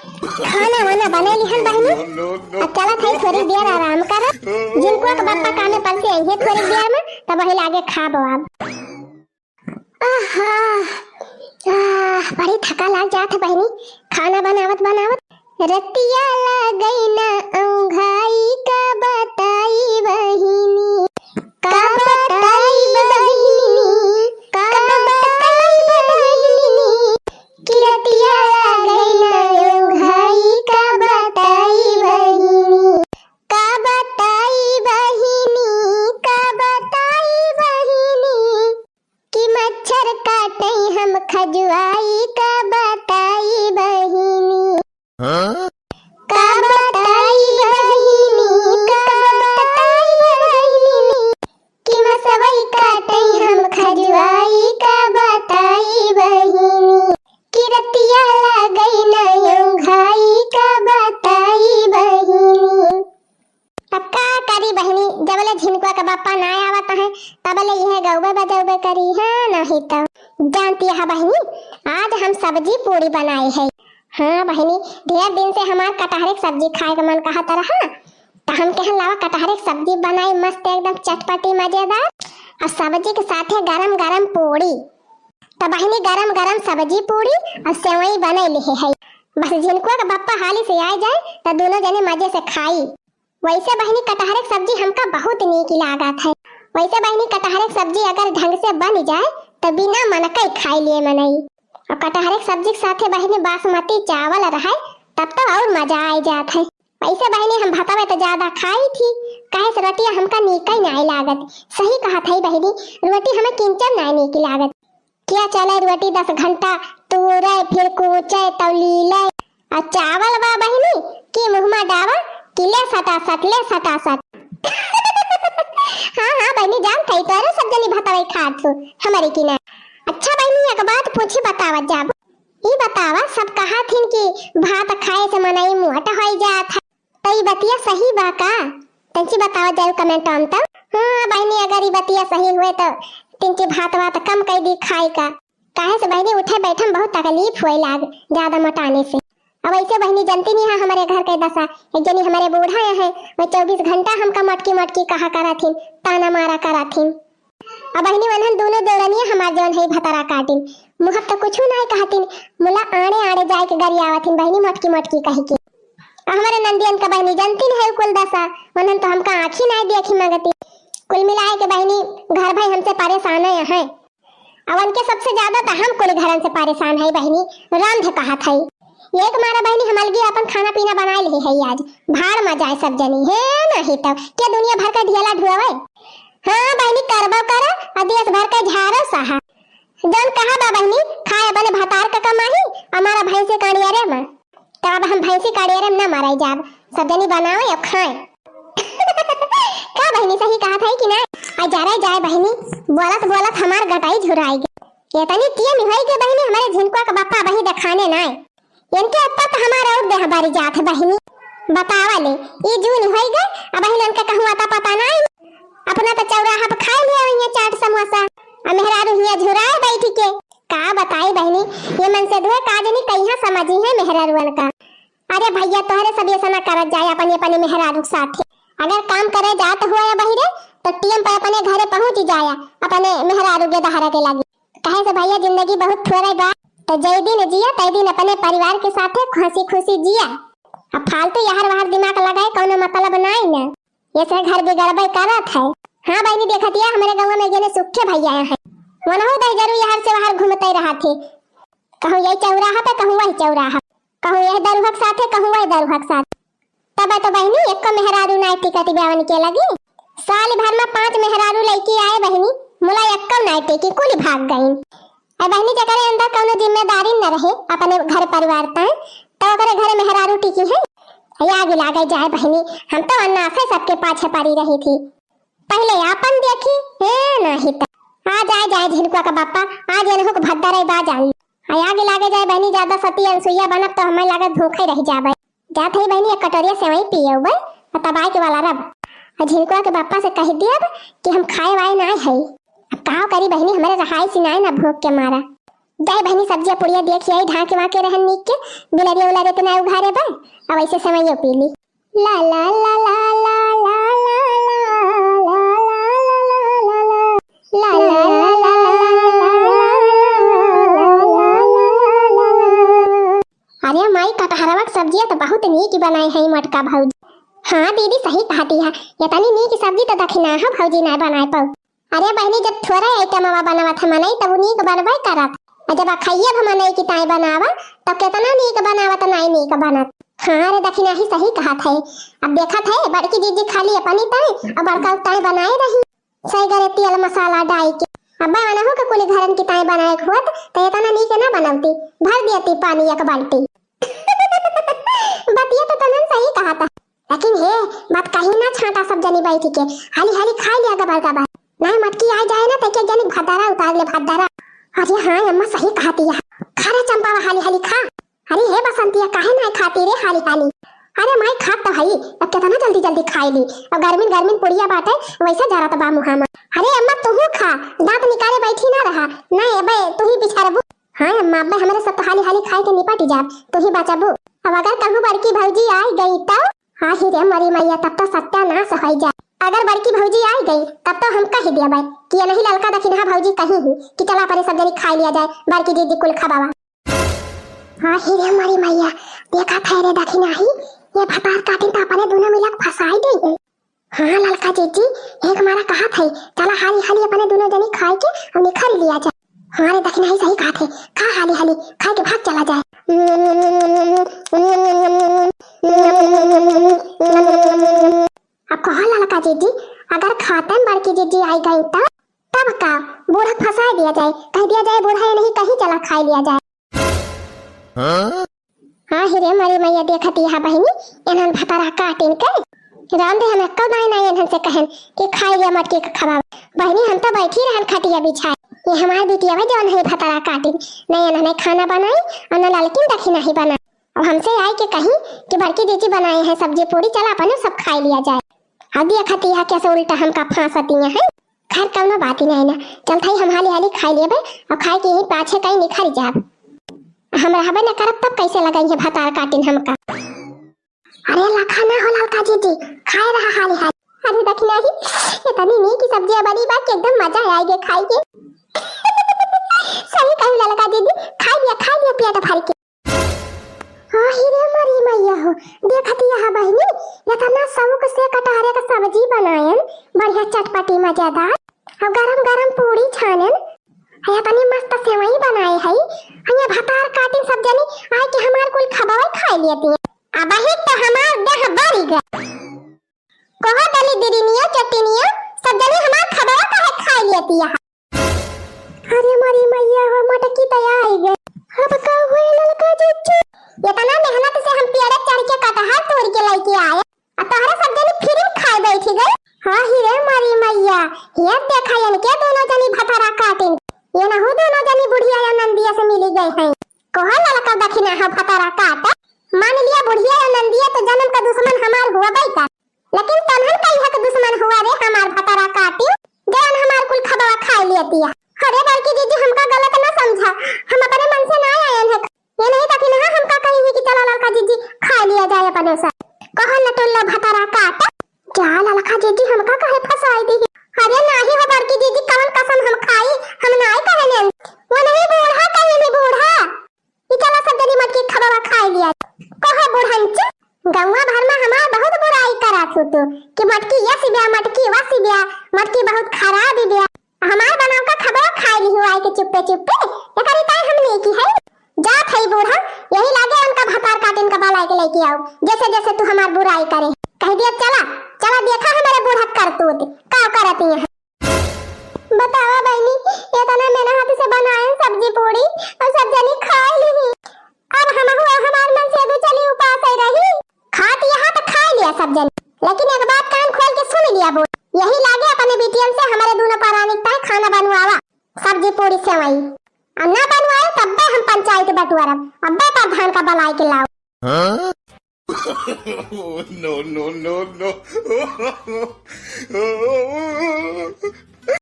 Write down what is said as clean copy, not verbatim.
खाना वाना बना लिहन बहनी। अब चला था थोड़ी देर आराम कर, जिनको के बापा कामे पर से आई है थोड़ी देर में, तब वही लागे खाबो अब। आहा बड़ी थका लग जात बहनी खाना बनावत बनावत। रतिया लगई ना औंघाई का बताई बहिनी, का बताई बहिनी, का बताई बहिनी, कि रतिया लगई ना औंघाई का बताई बहिनी, का बताई बहिनी, का बताई बहिनी, कि मच्छर काटे हम खजुआई का बताई बहिनी, का बताई बहिनी, का बताई बहिनी, कि मसवई काटे हम खजुआई का बताई बहिनी, कि रतिया लगई ना औंघाई का बताई बहिनी। पक्का करी बहनी जबले झिनकुआ का बापा ना आवत है तबले यह गौबे बजौबे करी है, नहीं तो जानती है बहनी आज हम सब्जी पूरी बनाई है। हाँ बहनी ढेर दिन से हमार कटहरे की सब्जी खाए का मन कहता रहा, तो हम कहन लावा कटहरे की सब्जी बनाई मस्त एकदम चटपटी मजेदार, और सब्जी के साथे गरम गरम पूरी। तो बहनी गरम गरम सब्जी पूरी और सेवई बने लिए है, बस झिनकुआ का बापा हाली से आ जाए तो दोनों जने मजे से खाई। वैसे बहनी कटहरे की सब्जी हमका बहुत नीक लागत है। वैसे बहनी कटहरे की सब्जी अगर ढंग से बन जाए तो बिना मनके खाई लिए मनई, और कटहरे की सब्जी के साथे बहनी बासमती चावल रहे तब तो और मजा आ जात है। वैसे बहनी हम भतवे तो ज्यादा खाई थी, कहे से रोटी हमका नीक ही नहीं लागत। सही कहा था बहनी, रोटी हमें किंचन नहीं नीक लागत। क्या चले रोटी 10 घंटा तूरे फिर कूचे तौलीले, और चावल बा बहनी की मुँह डावा किले सटासट ले सटासट। हाँ हाँ बहनी जान थई तोरे सब जनी भतवे खात हो हमारी की ना। अच्छा बहनी एक बात पूछी बतावत जाब, ई बतावा सब कहा थिन कि भात खाए से मनई मोट होई जात है, तो ई बतिया सही बा का? तंची बतावा जरूर कमेंट में तो। हाँ बहनी अगर ई बतिया सही हुए तो तिनची भात वात कम कर दी खाए का, काहे से बहनी उठे बैठे में बहुत तकलीफ हुए लाग ज्यादा मोटाने से। अब ऐसे बहनी जानती नहीं है हमारे घर के दशा, एक जनी हमारे बूढ़ा है वो 24 घंटा हमका मटकी मटकी कहा करा थी, ताना मारा करा थी। अब बहनी वनहन दोनों देवरनिया हमार जौन है भतरा काटिन, मुँह तो कुछ नहीं कहतिन, मुला आड़े आड़े जाए के गरियावथिन बहनी मटकी मटकी कही की। हमारे नंदियन का बहनी जानती है कुल दशा, वनहन तो हमका आँखी नहीं देखी मंगती। कुल मिलाए के बहनी घर भाई हमसे परेशान है, अब उनके सबसे ज्यादा तो हम कुल घरन से परेशान है बहनी। राम कहा था एक मारा बहनी हम अलगी अपन खाना पीना बनाए ली है आज, भाड़ में जाए सब जनी है नहीं तो क्या दुनिया भर का ढियाला ढुआवे। हाँ बहनी करबो करा और देश भर का झाड़ो सहा, जौन कहा बा बहनी खाए बने भतार का कमाही हमारा भैंसी काड़ियारे में, तब हम भैंसी काड़ियारे में न माराई जाब, सब जनी बनाओ और खाए। का बहनी सही कहा था कि ना? आ जा रहे जाए बहनी बोलत बोलत हमार गटाई झुराएगी। ये तनी टिया मिहाई के बहनी हमारे झिनकुआ का बापा बही दिखाने ना इनके अप्पा तो हमारा और देहबारी जात है बहनी। बतावा ले ये जून होई गए अब बहन उनका कहूँ आता पता नहीं, अपना तो चौराहा पे खाए लिया हुई चाट समोसा, और मेहरारू हिया झुराए बैठी के का बताई बहनी ये मन से धोए काजनी कहिया समझी है मेहरारुअन का। अरे भैया तोहरे सब ये सना करत जाए अपने अपने मेहरारू के साथ, अगर काम करे जात हुआ या बहिरे तो टीएम पे अपने घरे पहुंच जाया अपने मेहरारू के दहारा के लगी। कहे से भैया जिंदगी बहुत थोड़ा बा, तो जय दिन जिया तय दिन अपने परिवार के साथ खुशी खुशी जिया, अब फालतू यार वाहर दिमाग लगाए कौनो मतलब नहीं ना, ये से घर बिगड़बे करत है। हाँ बहनी देखतिया हमारे गांव में जने सुखे भैया है, वनहु दे जरूर यार से बाहर घूमते रहा थे, कहूँ यही चौराहा पे कहूँ वही चौराहा, कहूँ यही दरुहक साथ है कहूँ वही दरुहक साथ। तब तो बहनी एक मेहरारू नाइट टिकट ब्यावन के लगी, साल भर में 5 मेहरारू लड़की आए बहनी, मुला एक नाइट की कुल भाग गई। बहनी जगह अंदर कौनो जिम्मेदारी न रहे अपने घर परिवार तक, तो अगर घर मेहरारू टिकी है आगे लागे जाए बहनी। हम तो अन्ना से सबके पाछे पड़ी रही थी, पहले अपन देखी है नहीं तो आ जाए जाए झिनकुआ का बापा आज इनको को भद्दा रे बा जाई आगे लागे जाए बहनी ज्यादा सती अनसुईया बनब तो हमें लागत भूखे रह जाबे। जात है बहनी एक कटोरिया सेवई पिएबे और तब आए के वाला रब झिनकुआ के बापा से कह दिया कि हम खाए वाए ना है। अब का करी बहनी हमारे रहाई सिनाए ना भूख के मारा, जाए बहनी सब्जियां पुड़िया देखिए ढाके वाके रहन नीक के बिलरिया उलरिया तो ना उघारे बा अब ऐसे समय पीली ला ला ला ला ला ला ला ला अरे माई कटहरवा की सब्जियां तो बहुत नीक बनाए है मटका भौजी। हाँ दीदी सही कहती है ये तनी नीक सब्जी तो दखना है भौजी ना बनाए पाऊ। अरे बहनी जब थोड़ा आइटम बनावत है मनई तब नीक बनबे करत जब खाइए हम मनई की ताई बनावा तब कितना नीक बनावत नहीं नीक बनत। हाँ अरे दखना ही सही कहा थे अब देखा थे बड़की दीदी खाली अपनी ताई और बड़का ताई बनाए रही सही करे तेल मसाला डाल के अब्बा आना हो के कुली घरन की ताई बनाए होत तो इतना नीक ना बनवती भर देती पानी एक बाल्टी बतिया तो तनन सही कहा था लेकिन हे बात कहीं ना छाटा सब जनी बैठ के हाली हाली खा लिया गबर गबर ना मटकी आ जाए ना तो क्या जनी भदारा उतार ले भदारा। अरे हाँ अम्मा सही कहती है खा रे चंपा हाली हाली खा। अरे हे बसंतिया काहे ना खाती रे हाली हाली। अरे माई खा तो हई अब कितना जल्दी जल्दी खाई ली और गर्मिन गर्मिन पुड़िया बाटे वैसे जा रहा था बा मुहामा। अरे अम्मा तू खा दांत निकाले बैठी ना रहा नहीं अबे तू ही बिछारबू। हाँ अम्मा अब्बे हमारे सब हाली हाली खाए के निपट जा तू ही बचाबू। अब अगर कहूँ बड़की भौजी आई गई तो हाँ ही रे मरी मैया तब तो सत्यानाश हो जाए। अगर बड़की भौजी आई गई तब तो हम कह दिया भाई कि ये नहीं ललका दखिना भौजी कहीं ही कि चला पर सब जनी खा लिया जाए बड़की दीदी कुल खबावा। हाँ ही रे मरी मैया देखा था रे दखिना ही ये भतार काटिन तो अपने दोनों मिलक फसाई गई। हाँ ललका जीजी एक हमारा कहा था चला हाली हाली अपने दोनों जनी खाए के और निखर लिया जाए। हाँ रे दखिना ही सही कहा थे खा हाली हाली खा के भाग चला जाए। अब कहा ललका जीजी अगर खातन बड़की जीजी आई गई तब का बूढ़ा फंसा दिया जाए कह दिया जाए बूढ़ा नहीं कहीं चला खा लिया जाए। हाँ हिरे मरी मैया देखती है बहनी इन्हन भतारा काटिन के राम दे हमें कब नहीं इन्हन से कहन कि खाई लिया मटके का खबाव बहनी हम तो बैठी रहन खटिया बिछाए ये हमारी बिटिया है जो नहीं भतारा काटिन नहीं इन्होंने खाना बनाई और न ललकिन दखी नहीं बनाई और हमसे आए के कहीं कि बड़की दीदी बनाए हैं सब्जी पूरी चला अपन सब खा लिया जाए। अब देखती है कैसे उल्टा हमका फांसती है खैर कौनो बात ही नहीं ना चलता ही हम हाली हाली खा लिए और खाए के ही पाछे कहीं निखर जाब हम रहबे न करब तब कैसे लगाई है भतार काटिन हमका। अरे लखा ना हो ललका जीजी खाए रहा हाली हाली। अरे दखना ही इतनी नीक सब्जियां बनी बात के एकदम मजा आएगा खाएंगे सही कही ललका दीदी खा लिया पेट भर के। हाँ हीरे मरी मैया हो देखती है बहनी इतना शौक से कटहरे का सब्जी बनायन बढ़िया चटपटी मजेदार और गरम गरम पूरी छानन है अपनी मस्त सेवई बनाए है हया भतार काटिन सब जनी आए के हमार कुल खबावे खा लेती है। अब ही तो हमार देह बढ़ी गया कहा दली दीदीनिया चटनिया सब जनी हमार खबावे काहे खा लेती है। अरे मरी मैया हो मटकी तैयार आई गई अब का हुए ललका जीजू इतना मेहनत से हम पेड़ चढ़ के कटहर तोड़ के लेके आए और तोहरा सब जनी फिर खाए बैठी गई। हाँ हीरे मरी मैया ये देखा इनके दोनों जनी भतारा काटिन ये ना हो दोनों जनी बुढ़िया या नंदिया से मिली गई हैं कोहा ललका दखिना है भतारा काटा मान लिया बुढ़िया या नंदिया तो जन्म का दुश्मन हमार हुआ बैठा लेकिन तनहन कई है दुश्मन हुआ रे हमार भतारा काटी जन हमार कुल खबवा खा लेती है। अरे बड़की दीदी हमका गलत ना समझा हम अपने मन से ना आए हैं ये नहीं दखिना है हमका कहीं कि चला ललका जीजी खा लिया जाए अपने से कहा न टुल्ला भतारा काटा क्या ललका जीजी हमका काहे फसाई दी। अरे नाही हो बड़की दीदी कौन कसम हम खाई हम नहीं कहने वो नहीं बूढ़ा कहीं नहीं बूढ़ा ये चला सब जनी मटकी खबवा खा लिया कहा बूढ़ंच गंगा भर में हमार बहुत बुराई करा थू तू कि मटकी यस बिया मटकी वस बिया मटकी बहुत खराब बिया हमार बनाव का खबर खा ली हुआ के चुप्पे चुप्पे ये करी ताई हमने की है जा थई बूढ़ा यही लागे उनका भतार काटिन का बाला के लेके आओ जैसे जैसे तू हमार बुराई करे कह दिया चला चला देखा है मेरे बूढ़ा करतूत का करती है। बतावा बहनी ये तना मेरे हाथ से बनाए सब्जी पूरी और सब जनी खा ली अब हम हुआ हमार मन से भी चली उपास ही रही खात यहाँ तो खा लिया सब जनी लेकिन एक बात कान खोल के सुन लिया बोल यही लागे अपने बेटियन से हमारे दोनों पौराणिकता खाना बनवावा सब्जी पूरी सेवई और ना बनवाए तब हम पंचायत बटुआरा अब प्रधान का बलाई के लाओ। No, no, no, no.